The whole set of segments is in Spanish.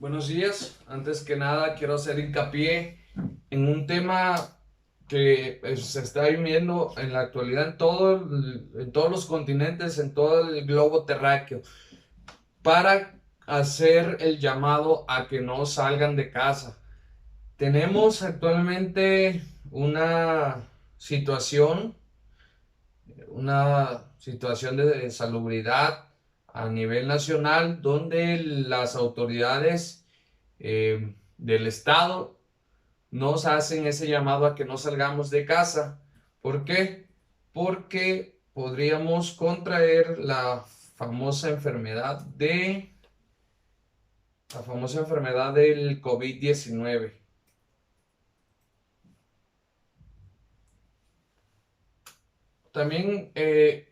Buenos días. Antes que nada, quiero hacer hincapié en un tema que se está viviendo en la actualidad en todos los continentes, en todo el globo terráqueo, para hacer el llamado a que no salgan de casa. Tenemos actualmente situación, una situación de salubridad a nivel nacional donde las autoridades del Estado nos hacen ese llamado a que no salgamos de casa. ¿Por qué? Porque podríamos contraer famosa enfermedad la famosa enfermedad del COVID-19. También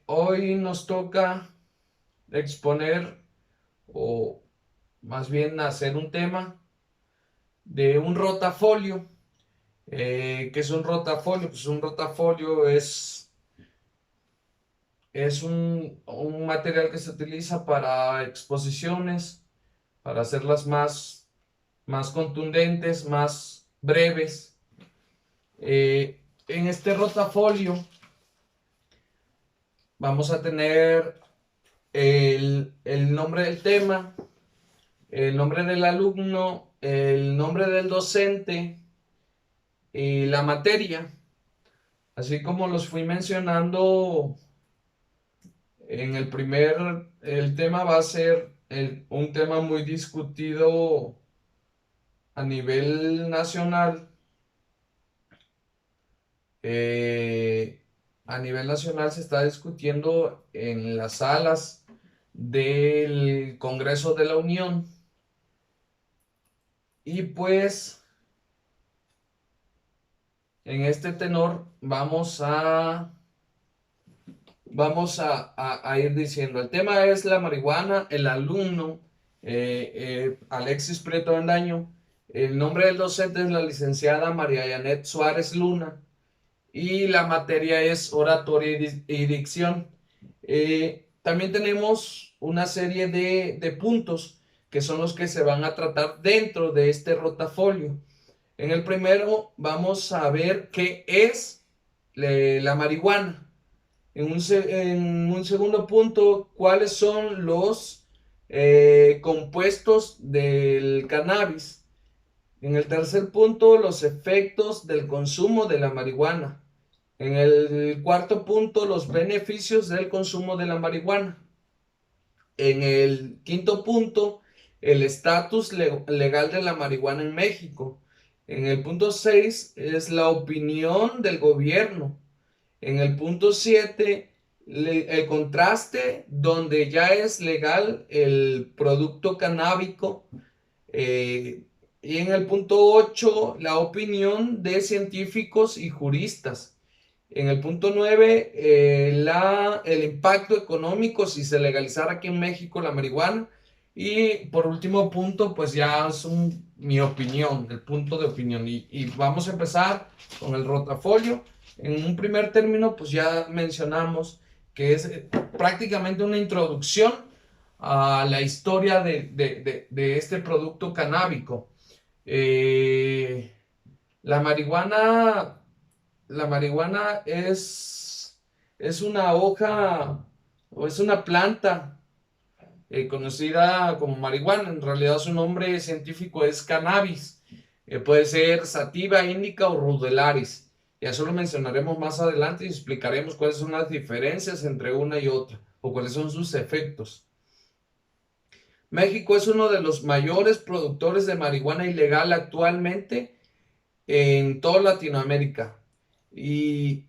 hoy nos toca exponer o más bien hacer un tema de un rotafolio. ¿Qué es un rotafolio? Pues un rotafolio es un material que se utiliza para exposiciones, para hacerlas más contundentes, más breves. En este rotafolio vamos a tener el nombre del tema, el nombre del alumno, el nombre del docente y la materia. Así como los fui mencionando el tema va a ser un tema muy discutido a nivel nacional. A nivel nacional se está discutiendo en las salas del Congreso de la Unión. Y pues en este tenor vamos a ir diciendo. El tema es la marihuana, el alumno Alexis Prieto Bendaño. El nombre del docente es la licenciada María Janet Suárez Luna y la materia es oratoria y dicción. También tenemos una serie de puntos que son los que se van a tratar dentro de este rotafolio. En el primero vamos a ver qué es la marihuana. En un segundo punto, cuáles son los compuestos del cannabis. En el tercer punto, los efectos del consumo de la marihuana. En el cuarto punto, los beneficios del consumo de la marihuana. En el quinto punto, el estatus legal de la marihuana en México. En el punto 6 es la opinión del gobierno. En el punto 7, el contraste donde ya es legal el producto canábico. Y en el punto 8, la opinión de científicos y juristas. En el punto 9, el impacto económico si se legalizara aquí en México la marihuana. Y por último punto, pues ya es mi opinión, el punto de opinión. Y vamos a empezar con el rotafolio. En un primer término, pues ya mencionamos que es prácticamente una introducción a la historia de este producto canábico. Eh, la marihuana, la marihuana es una hoja o es una planta conocida como marihuana. En realidad su nombre científico es cannabis. Puede ser sativa, índica o rudelaris. Y eso lo mencionaremos más adelante y explicaremos cuáles son las diferencias entre una y otra o cuáles son sus efectos. México es uno de los mayores productores de marihuana ilegal actualmente en toda Latinoamérica. Y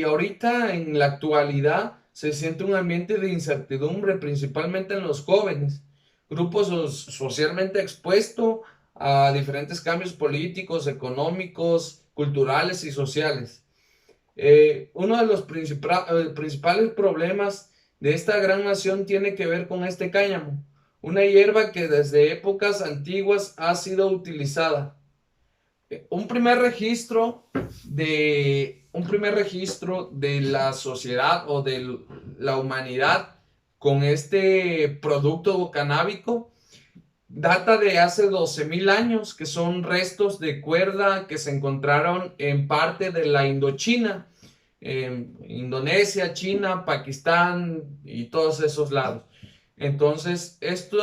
ahorita en la actualidad se siente un ambiente de incertidumbre, principalmente en los jóvenes, grupos socialmente expuestos a diferentes cambios políticos, económicos, culturales y sociales. Uno de los principales problemas de esta gran nación tiene que ver con este cáñamo, una hierba que desde épocas antiguas ha sido utilizada. Un primer registro de la sociedad o de la humanidad con este producto canábico data de hace 12.000 años, que son restos de cuerda que se encontraron en parte de la Indochina, Indonesia, China, Pakistán y todos esos lados. Entonces, este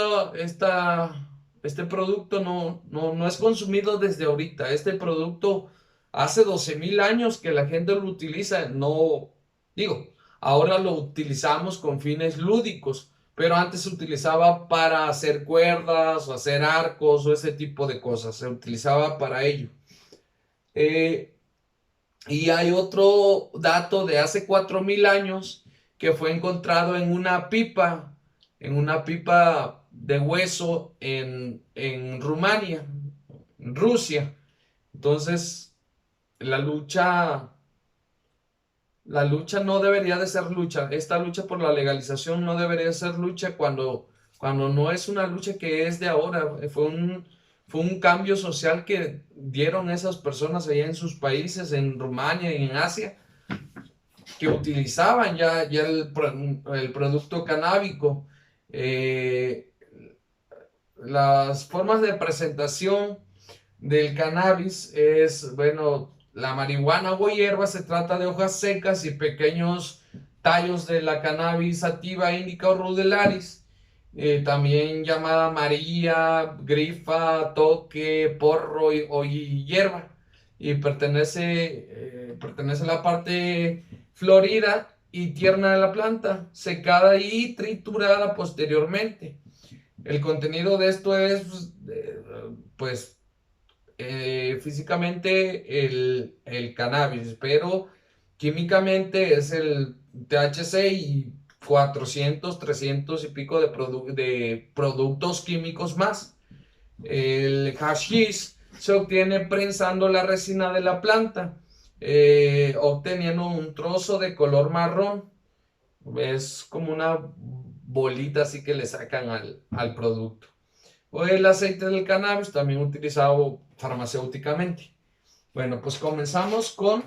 producto no es consumido desde ahorita. Este producto hace 12.000 años que la gente lo utiliza. No, digo, ahora lo utilizamos con fines lúdicos, pero antes se utilizaba para hacer cuerdas o hacer arcos o ese tipo de cosas. Se utilizaba para ello. Eh, y hay otro dato de hace 4.000 años que fue encontrado en una pipa de hueso en Rumania, en Rusia. Entonces, la lucha, la lucha no debería de ser lucha. Esta lucha por la legalización no debería ser lucha cuando no es una lucha que es de ahora. Fue un cambio social que dieron esas personas allá en sus países, en Rumania y en Asia, que utilizaban ya el producto canábico. Eh, las formas de presentación del cannabis es, bueno, la marihuana o hierba se trata de hojas secas y pequeños tallos de la cannabis sativa, indica o rudelaris, también llamada amarilla, grifa, toque, porro y hierba, y pertenece a la parte florida y tierna de la planta, secada y triturada posteriormente. El contenido de esto es, pues, físicamente el cannabis, pero químicamente es el THC y 400, 300 y pico de productos químicos más. El hashish se obtiene prensando la resina de la planta, obteniendo un trozo de color marrón. Es como una bolita así que le sacan al producto. O el aceite del cannabis, también utilizado farmacéuticamente. Bueno, pues comenzamos con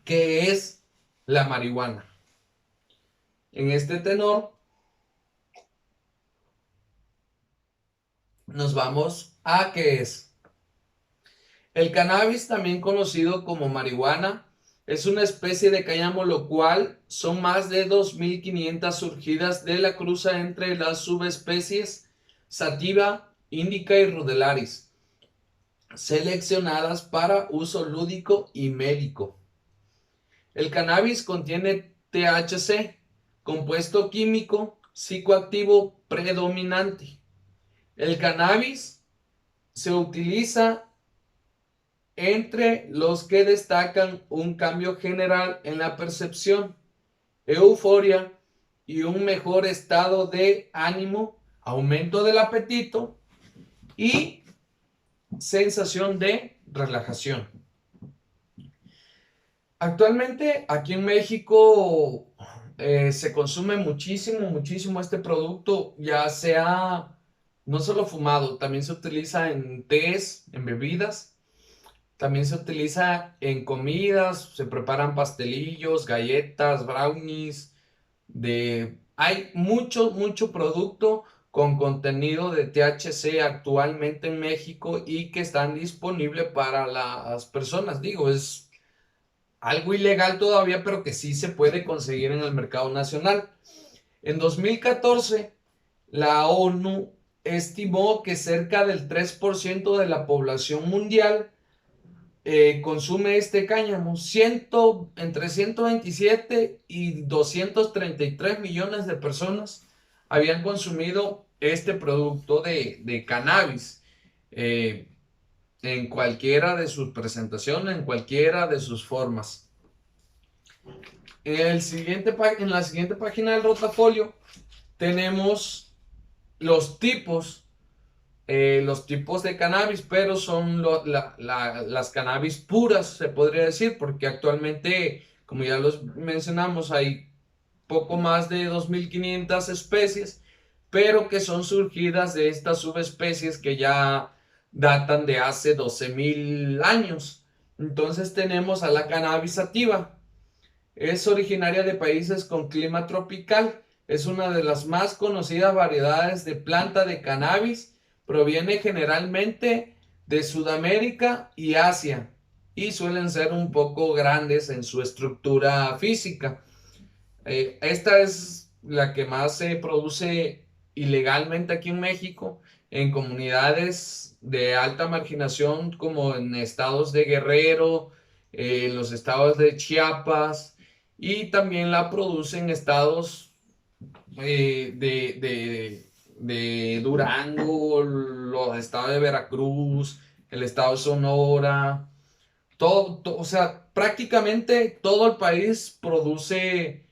qué es la marihuana. En este tenor nos vamos a qué es. El cannabis, también conocido como marihuana, es una especie de cáñamo, lo cual son más de 2.500 surgidas de la cruza entre las subespecies sativa, indica y rudelaris, seleccionadas para uso lúdico y médico. El cannabis contiene THC, compuesto químico psicoactivo predominante. El cannabis se utiliza entre los que destacan un cambio general en la percepción, euforia y un mejor estado de ánimo, aumento del apetito y sensación de relajación. Actualmente aquí en México se consume muchísimo este producto, ya sea no solo fumado, también se utiliza en tés, en bebidas, también se utiliza en comidas, se preparan pastelillos, galletas, brownies, hay mucho producto con contenido de THC actualmente en México y que están disponibles para las personas. Digo, es algo ilegal todavía, pero que sí se puede conseguir en el mercado nacional. En 2014, la ONU estimó que cerca del 3% de la población mundial consume este cáñamo. Entre 127 y 233 millones de personas habían consumido este producto de cannabis. En cualquiera de sus presentaciones, en cualquiera de sus formas. En la siguiente página del rotafolio tenemos los tipos de cannabis, pero son las cannabis puras, se podría decir, porque actualmente, como ya los mencionamos, hay poco más de 2.500 especies, pero que son surgidas de estas subespecies que ya datan de hace 12.000 años. Entonces tenemos a la cannabis sativa. Es originaria de países con clima tropical. Es una de las más conocidas variedades de planta de cannabis, proviene generalmente de Sudamérica y Asia y suelen ser un poco grandes en su estructura física. Esta es la que más se produce ilegalmente aquí en México, en comunidades de alta marginación como en estados de Guerrero, en los estados de Chiapas, y también la producen estados de Durango, los estados de Veracruz, el estado de Sonora, o sea, prácticamente todo el país produce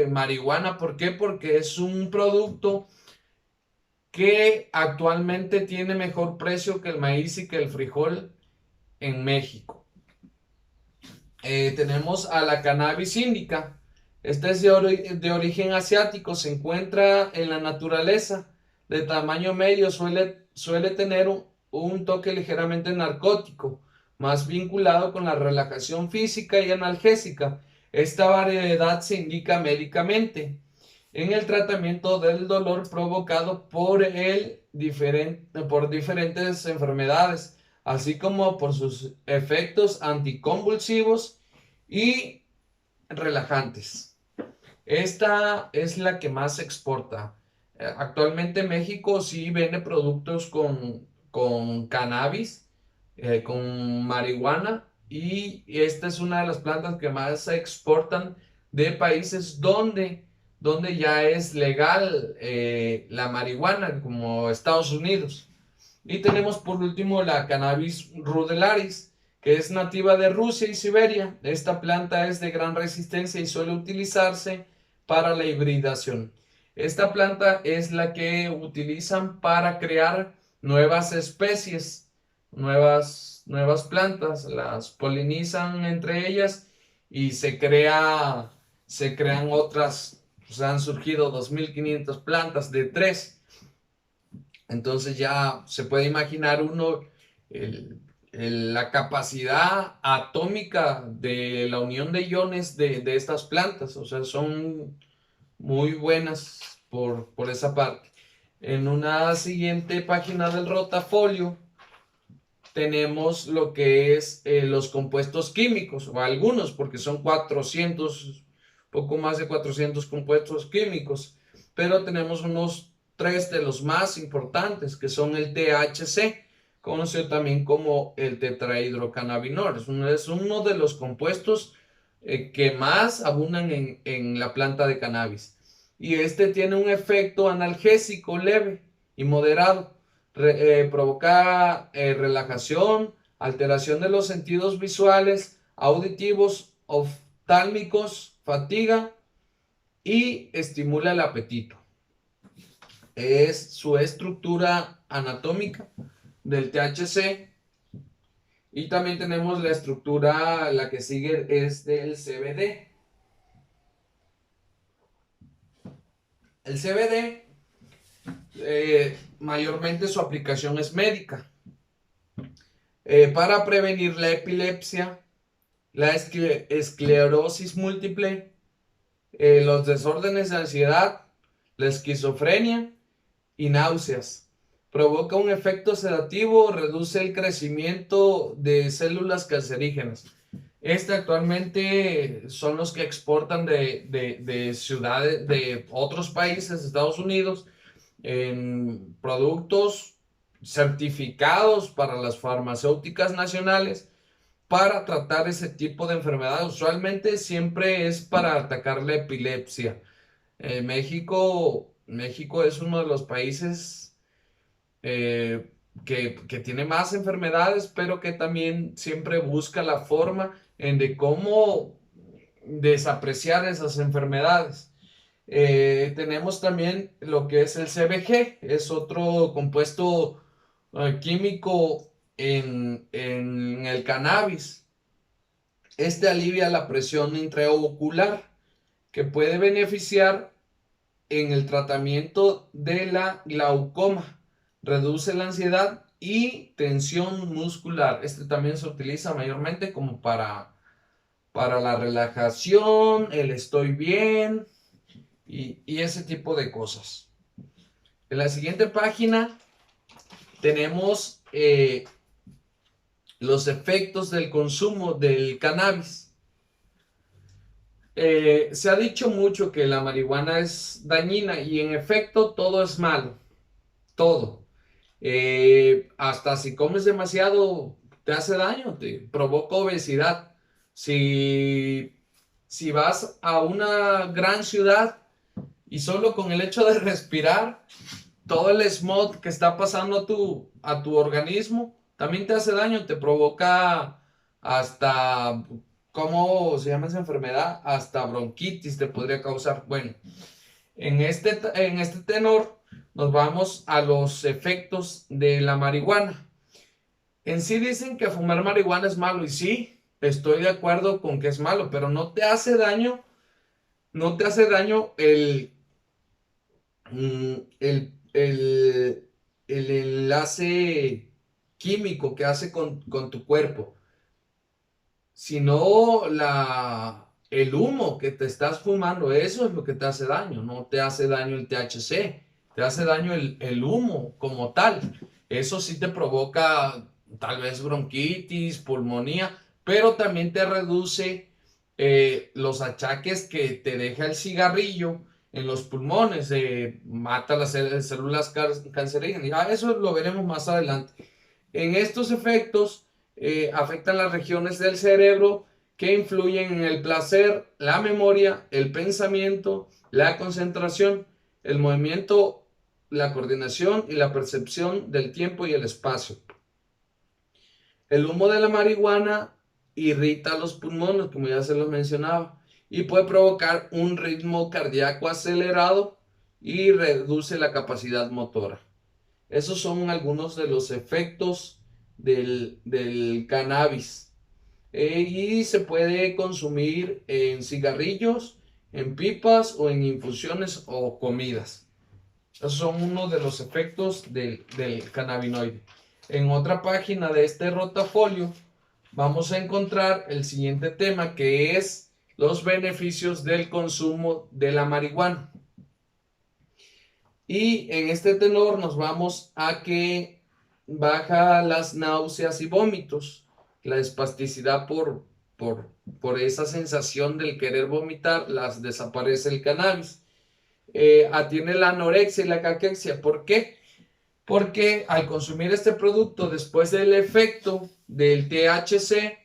marihuana. ¿Por qué? Porque es un producto que actualmente tiene mejor precio que el maíz y que el frijol en México. Tenemos a la cannabis indica. Esta es de origen asiático, se encuentra en la naturaleza, de tamaño medio, suele tener un toque ligeramente narcótico, más vinculado con la relajación física y analgésica. Esta variedad se indica médicamente en el tratamiento del dolor provocado por diferentes enfermedades, así como por sus efectos anticonvulsivos y relajantes. Esta es la que más se exporta. Actualmente México sí vende productos con cannabis, con marihuana, y esta es una de las plantas que más se exportan de países donde ya es legal la marihuana, como Estados Unidos. Y tenemos por último la cannabis rudelaris, que es nativa de Rusia y Siberia. Esta planta es de gran resistencia y suele utilizarse para la hibridación. Esta planta es la que utilizan para crear nuevas especies, nuevas plantas, las polinizan entre ellas y se crean otras. Pues han surgido 2500 plantas de tres. Entonces ya se puede imaginar uno la capacidad atómica de la unión de iones de estas plantas. O sea, son muy buenas por esa parte. En una siguiente página del rotafolio tenemos lo que es los compuestos químicos, o algunos, porque son 400, poco más de 400 compuestos químicos, pero tenemos unos tres de los más importantes, que son el THC, conocido también como el tetrahidrocannabinol. Es uno de los compuestos que más abundan en la planta de cannabis. Y este tiene un efecto analgésico leve y moderado. Provoca relajación, alteración de los sentidos visuales, auditivos, oftálmicos, fatiga y estimula el apetito. Es su estructura anatómica del THC. Y también tenemos la estructura, la que sigue es del CBD. El CBD, mayormente su aplicación es médica. Para prevenir la epilepsia, la esclerosis múltiple, los desórdenes de ansiedad, la esquizofrenia y náuseas. Provoca un efecto sedativo, reduce el crecimiento de células cancerígenas. Actualmente son los que exportan de ciudades, de otros países, Estados Unidos, en productos certificados para las farmacéuticas nacionales para tratar ese tipo de enfermedad. Usualmente siempre es para atacar la epilepsia. México es uno de los países que tiene más enfermedades, pero que también siempre busca la forma de cómo desapreciar esas enfermedades. Tenemos también lo que es el CBG, es otro compuesto químico en el cannabis. Este alivia la presión intraocular, que puede beneficiar en el tratamiento de la glaucoma, reduce la ansiedad y tensión muscular. Este también se utiliza mayormente como para la relajación, el estoy bien y ese tipo de cosas. En la siguiente página tenemos los efectos del consumo del cannabis. Se ha dicho mucho que la marihuana es dañina y en efecto todo es malo, todo. Hasta si comes demasiado te hace daño, te provoca obesidad. Si, si vas a una gran ciudad y solo con el hecho de respirar todo el smog que está pasando a tu organismo, también te hace daño, te provoca hasta, ¿cómo se llama esa enfermedad? Hasta bronquitis te podría causar. Bueno, en este tenor nos vamos a los efectos de la marihuana. En sí dicen que fumar marihuana es malo y sí, estoy de acuerdo con que es malo, pero no te hace daño, no te hace daño el enlace químico que hace con tu cuerpo, sino el humo que te estás fumando, eso es lo que te hace daño, no te hace daño el THC, te hace daño el humo como tal. Eso sí te provoca tal vez bronquitis, pulmonía, pero también te reduce los achaques que te deja el cigarrillo en los pulmones, mata las células cancerígenas. Eso lo veremos más adelante. En estos efectos afectan las regiones del cerebro que influyen en el placer, la memoria, el pensamiento, la concentración, el movimiento, la coordinación y la percepción del tiempo y el espacio. El humo de la marihuana irrita los pulmones, como ya se los mencionaba, y puede provocar un ritmo cardíaco acelerado y reduce la capacidad motora. Esos son algunos de los efectos del cannabis. Y se puede consumir en cigarrillos, en pipas o en infusiones o comidas. Esos son uno de los efectos del cannabinoide. En otra página de este rotafolio vamos a encontrar el siguiente tema, que es los beneficios del consumo de la marihuana. Y en este tenor nos vamos a que baja las náuseas y vómitos, la espasticidad por esa sensación del querer vomitar, las desaparece el cannabis. Atiende la anorexia y la caquexia. ¿Por qué? Porque al consumir este producto después del efecto del THC,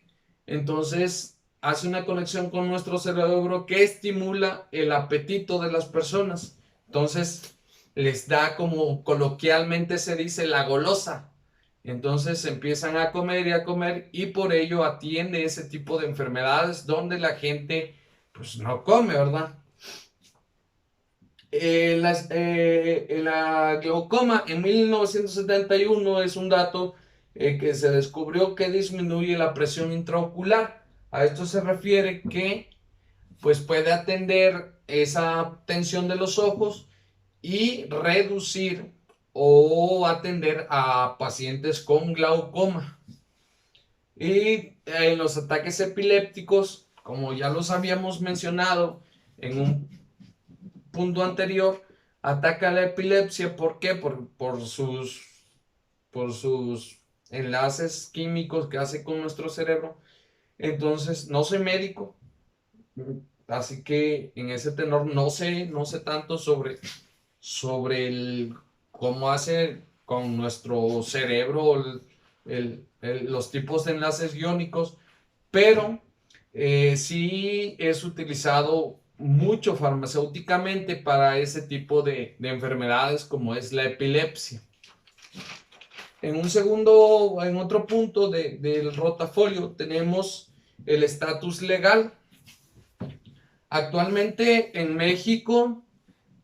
entonces hace una conexión con nuestro cerebro que estimula el apetito de las personas. Entonces les da, como coloquialmente se dice, la golosa. Entonces empiezan a comer y por ello atiende ese tipo de enfermedades donde la gente pues no come, ¿verdad? La glaucoma en 1971 es un dato que se descubrió que disminuye la presión intraocular. A esto se refiere que pues puede atender esa tensión de los ojos y reducir o atender a pacientes con glaucoma. Y en los ataques epilépticos, como ya los habíamos mencionado en un punto anterior, ataca la epilepsia. ¿Por qué? Por sus enlaces químicos que hace con nuestro cerebro. Entonces, no soy médico, así que en ese tenor no sé tanto sobre cómo hace con nuestro cerebro los tipos de enlaces iónicos, pero sí es utilizado mucho farmacéuticamente para ese tipo de enfermedades como es la epilepsia. En otro punto del rotafolio tenemos el estatus legal. Actualmente en México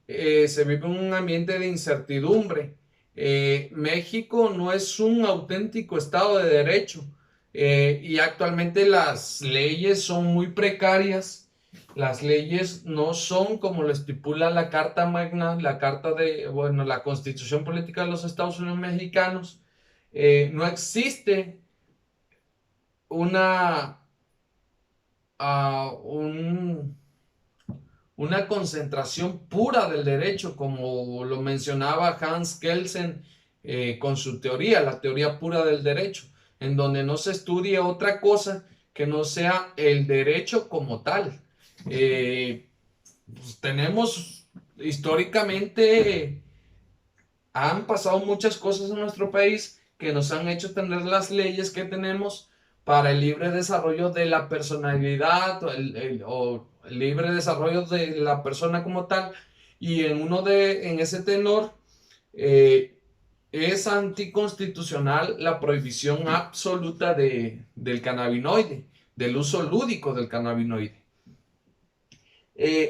se vive un ambiente de incertidumbre. México no es un auténtico Estado de Derecho y actualmente las leyes son muy precarias. Las leyes no son como lo estipula la Carta Magna, la Constitución Política de los Estados Unidos Mexicanos. No existe una, uh, un, una concentración pura del derecho, como lo mencionaba Hans Kelsen con su teoría, la teoría pura del derecho, en donde no se estudie otra cosa que no sea el derecho como tal. Pues tenemos históricamente, han pasado muchas cosas en nuestro país que nos han hecho tener las leyes que tenemos para el libre desarrollo de la personalidad o el libre desarrollo de la persona como tal. Y en ese tenor, eh, es anticonstitucional la prohibición absoluta del cannabinoide, del uso lúdico del cannabinoide.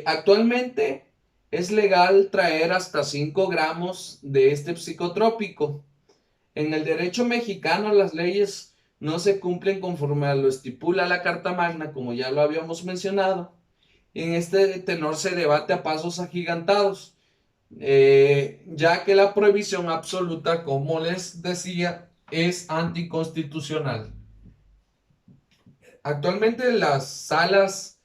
Actualmente es legal traer hasta 5 gramos de este psicotrópico. En el derecho mexicano las leyes no se cumplen conforme a lo estipula la Carta Magna, como ya lo habíamos mencionado. En este tenor se debate a pasos agigantados, ya que la prohibición absoluta, como les decía, es anticonstitucional. Actualmente las salas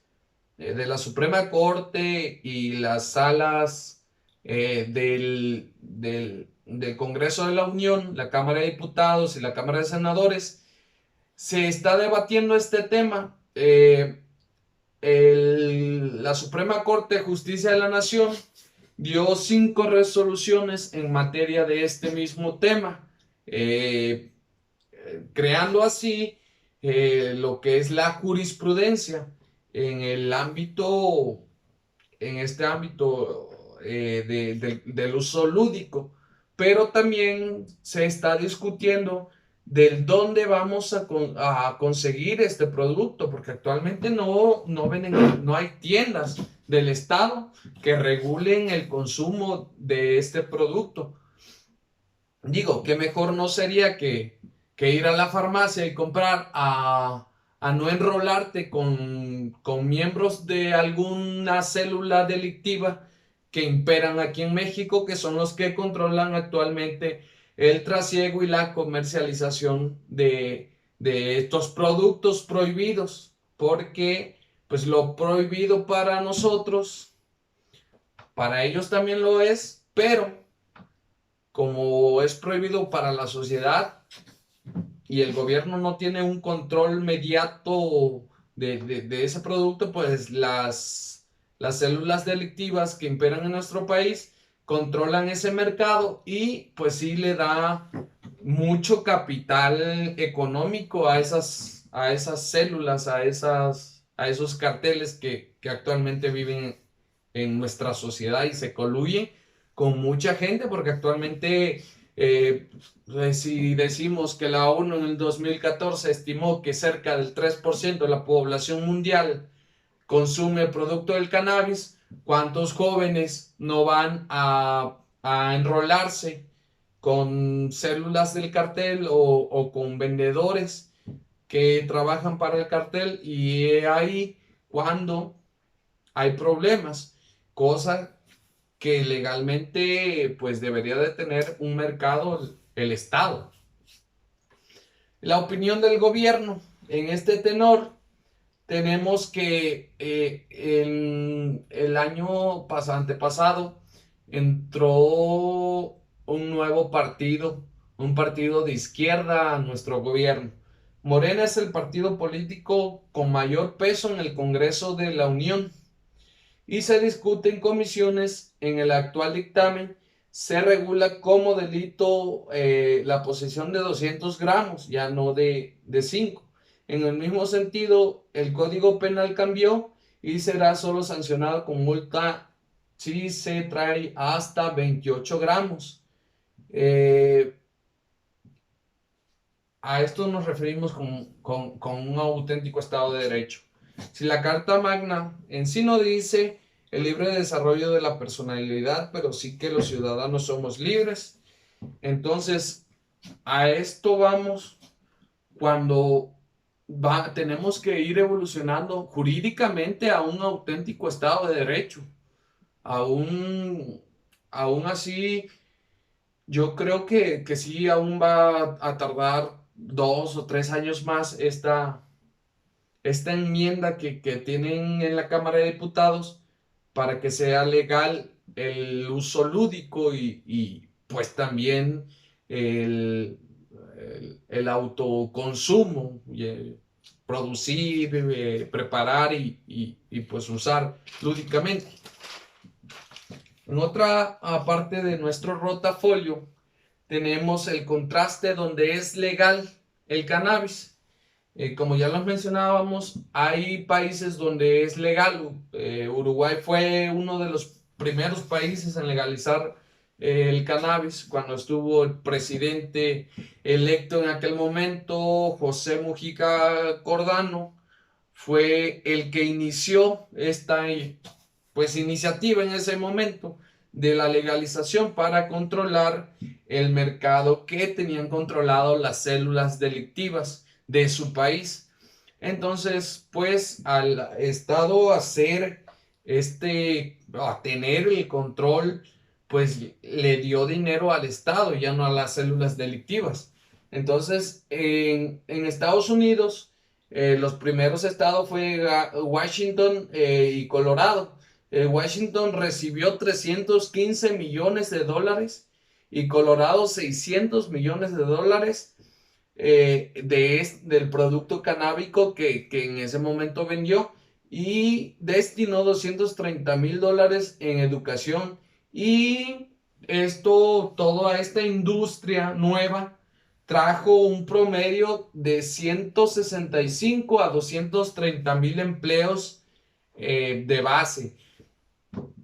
de la Suprema Corte y las salas del Congreso de la Unión, la Cámara de Diputados y la Cámara de Senadores, se está debatiendo este tema. La Suprema Corte de Justicia de la Nación dio 5 resoluciones en materia de este mismo tema, eh, creando así lo que es la jurisprudencia en el ámbito, en este ámbito del uso lúdico, pero también se está discutiendo del dónde vamos a conseguir este producto, porque actualmente no hay tiendas del Estado que regulen el consumo de este producto. Digo, ¿qué mejor no sería que ir a la farmacia y comprar a no enrolarte con miembros de alguna célula delictiva que imperan aquí en México, que son los que controlan actualmente el trasiego y la comercialización de estos productos prohibidos? Porque pues lo prohibido para nosotros, para ellos también lo es, pero como es prohibido para la sociedad y el gobierno no tiene un control inmediato de ese producto, pues las células delictivas que imperan en nuestro país controlan ese mercado y pues sí le da mucho capital económico a esas células, a esos carteles que actualmente viven en nuestra sociedad y se coluyen con mucha gente, porque actualmente, si decimos que la ONU en el 2014 estimó que cerca del 3% de la población mundial consume el producto del cannabis, ¿cuántos jóvenes no van a enrolarse con células del cartel o con vendedores que trabajan para el cartel? Y ahí cuando hay problemas, cosa que legalmente pues debería de tener un mercado el Estado. La opinión del gobierno en este tenor, tenemos que en el año antepasado entró un nuevo partido, un partido de izquierda a nuestro gobierno. Morena es el partido político con mayor peso en el Congreso de la Unión y se discute en comisiones. En el actual dictamen se regula como delito la posesión de 200 gramos, ya no de 5. En el mismo sentido, el Código Penal cambió y será solo sancionado con multa si se trae hasta 28 gramos. Eh, a esto nos referimos con un auténtico Estado de Derecho. Si la Carta Magna en sí no dice el libre desarrollo de la personalidad, pero sí que los ciudadanos somos libres, entonces a esto vamos cuando tenemos que ir evolucionando jurídicamente a un auténtico Estado de Derecho. Aún, aún así, yo creo que sí, aún va a tardar 2 o 3 años más esta enmienda que tienen en la Cámara de Diputados para que sea legal el uso lúdico y pues también el, el autoconsumo, producir, preparar y pues usar lúdicamente. En otra parte de nuestro rotafolio tenemos el contraste donde es legal el cannabis. Como ya los mencionábamos, hay países donde es legal. Uruguay fue uno de los primeros países en legalizar el cannabis cuando estuvo el presidente electo en aquel momento, José Mujica Cordano, fue el que inició esta pues iniciativa en ese momento de la legalización para controlar el mercado que tenían controlado las células delictivas de su país. Entonces, pues al Estado a tener el control, pues le dio dinero al Estado, ya no a las células delictivas. Entonces, en Estados Unidos, los primeros estados fue Washington y Colorado. Washington recibió 315 millones de dólares y Colorado 600 millones de dólares del producto canábico que en ese momento vendió, y destinó 230 mil dólares en educación. Y toda esta industria nueva trajo un promedio de 165 a 230 mil empleos de base.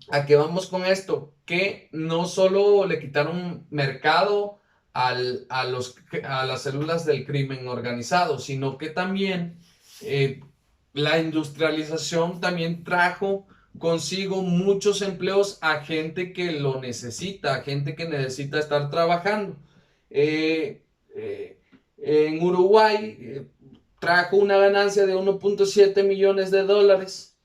¿A qué vamos con esto? Que no solo le quitaron mercado a las células del crimen organizado, sino que también la industrialización también trajo consigo muchos empleos a gente que lo necesita, a gente que necesita estar trabajando. En Uruguay trajo una ganancia de 1.7 millones de dólares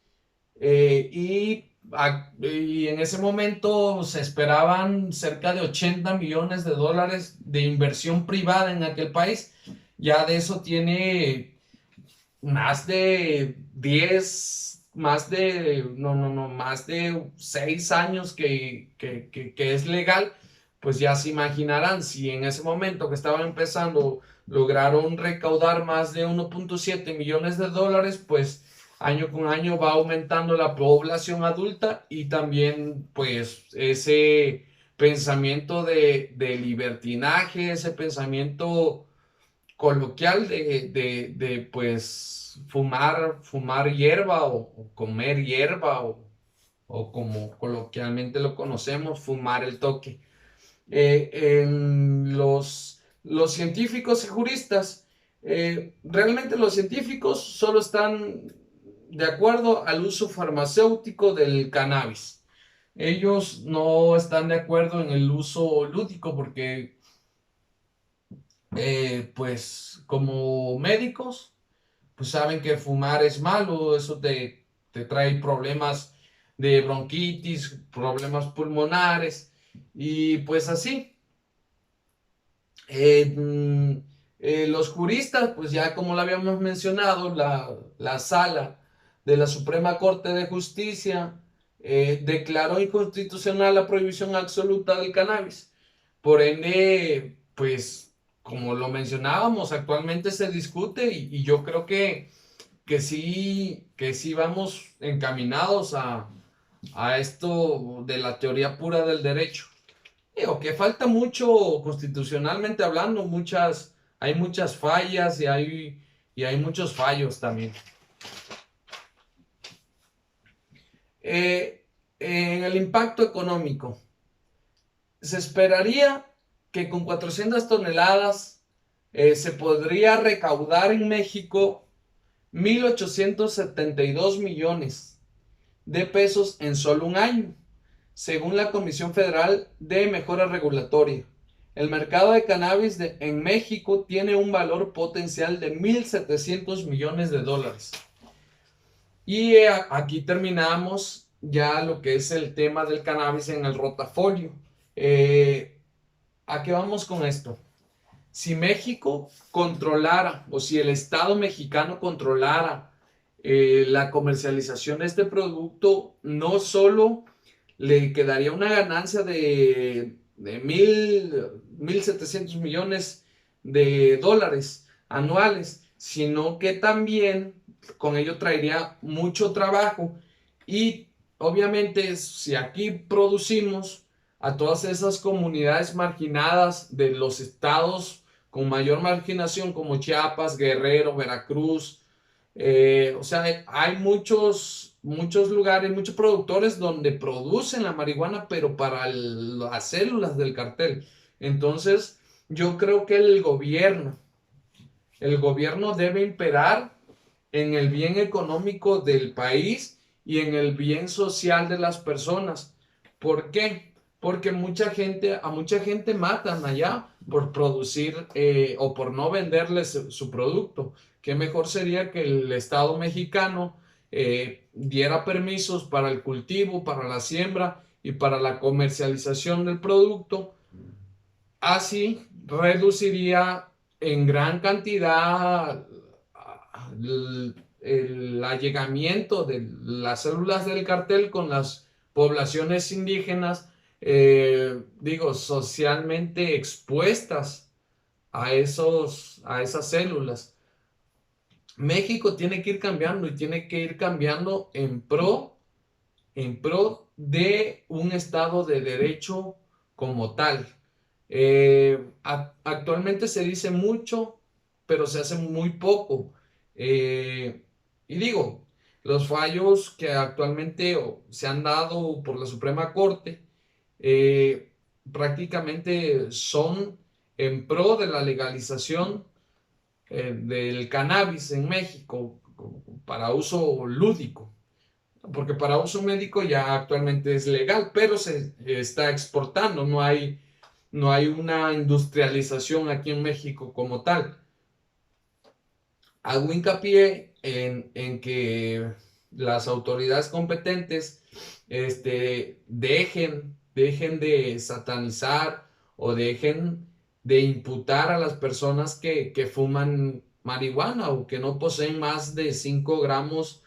y en ese momento se esperaban cerca de 80 millones de dólares de inversión privada en aquel país. Ya de eso tiene más de 10, más de 6 años que es legal. Pues ya se imaginarán, si en ese momento que estaban empezando lograron recaudar más de 1.7 millones de dólares, pues año con año va aumentando la población adulta y también pues ese pensamiento de libertinaje, ese pensamiento coloquial pues fumar hierba o comer hierba o como coloquialmente lo conocemos, fumar el toque. En los científicos y juristas, realmente los científicos solo están de acuerdo al uso farmacéutico del cannabis. Ellos no están de acuerdo en el uso lúdico porque, pues, como médicos, pues saben que fumar es malo, eso te trae problemas de bronquitis, problemas pulmonares y pues así. Los juristas, pues ya como lo habíamos mencionado, la sala de la Suprema Corte de Justicia declaró inconstitucional la prohibición absoluta del cannabis. Por ende, pues como lo mencionábamos, actualmente se discute y yo creo que sí vamos encaminados a esto de la teoría pura del derecho. Digo, que falta mucho constitucionalmente hablando, hay muchas fallas y hay muchos fallos también. En el impacto económico, se esperaría que con 400 toneladas se podría recaudar en México 1.872 millones de pesos en solo un año, según la Comisión Federal de Mejora Regulatoria. El mercado de cannabis en México tiene un valor potencial de 1.700 millones de dólares. Y aquí terminamos ya lo que es el tema del cannabis en el rotafolio. ¿A qué vamos con esto? Si México controlara, o si el Estado mexicano controlara la comercialización de este producto, no solo le quedaría una ganancia de de 1.700 millones de dólares anuales, sino que también con ello traería mucho trabajo y obviamente si aquí producimos a todas esas comunidades marginadas de los estados con mayor marginación como Chiapas, Guerrero, Veracruz, o sea, hay muchos lugares, muchos productores donde producen la marihuana, pero para las células del cartel. Entonces, yo creo que el gobierno debe imperar en el bien económico del país y en el bien social de las personas. ¿Por qué? Porque a mucha gente matan allá por producir o por no venderles su producto. ¿Qué mejor sería que el Estado mexicano diera permisos para el cultivo, para la siembra y para la comercialización del producto? Así reduciría en gran cantidad el allegamiento de las células del cartel con las poblaciones indígenas, digo, socialmente expuestas a esas células. México tiene que ir cambiando y tiene que ir cambiando en pro de un Estado de Derecho como tal. Actualmente se dice mucho, pero se hace muy poco. Eh, y digo, los fallos que actualmente se han dado por la Suprema Corte eh, prácticamente son en pro de la legalización del cannabis en México para uso lúdico, porque para uso médico ya actualmente es legal, pero se está exportando, no hay una industrialización aquí en México como tal. Hago hincapié en que las autoridades competentes dejen de satanizar o dejen de imputar a las personas que fuman marihuana o que no poseen más de 5 gramos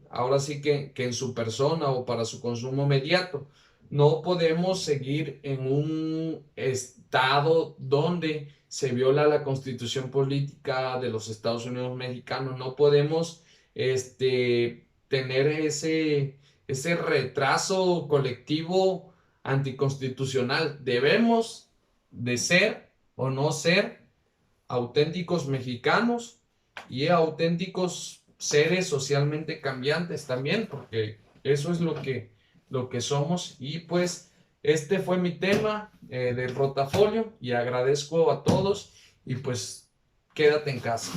ahora sí que en su persona o para su consumo inmediato. No podemos seguir en un estado donde se viola la constitución política de los Estados Unidos mexicanos. No podemos tener ese retraso colectivo anticonstitucional. Debemos de ser o no ser auténticos mexicanos y auténticos seres socialmente cambiantes también, porque eso es lo que somos. Y pues este fue mi tema del rotafolio y agradezco a todos y pues quédate en casa.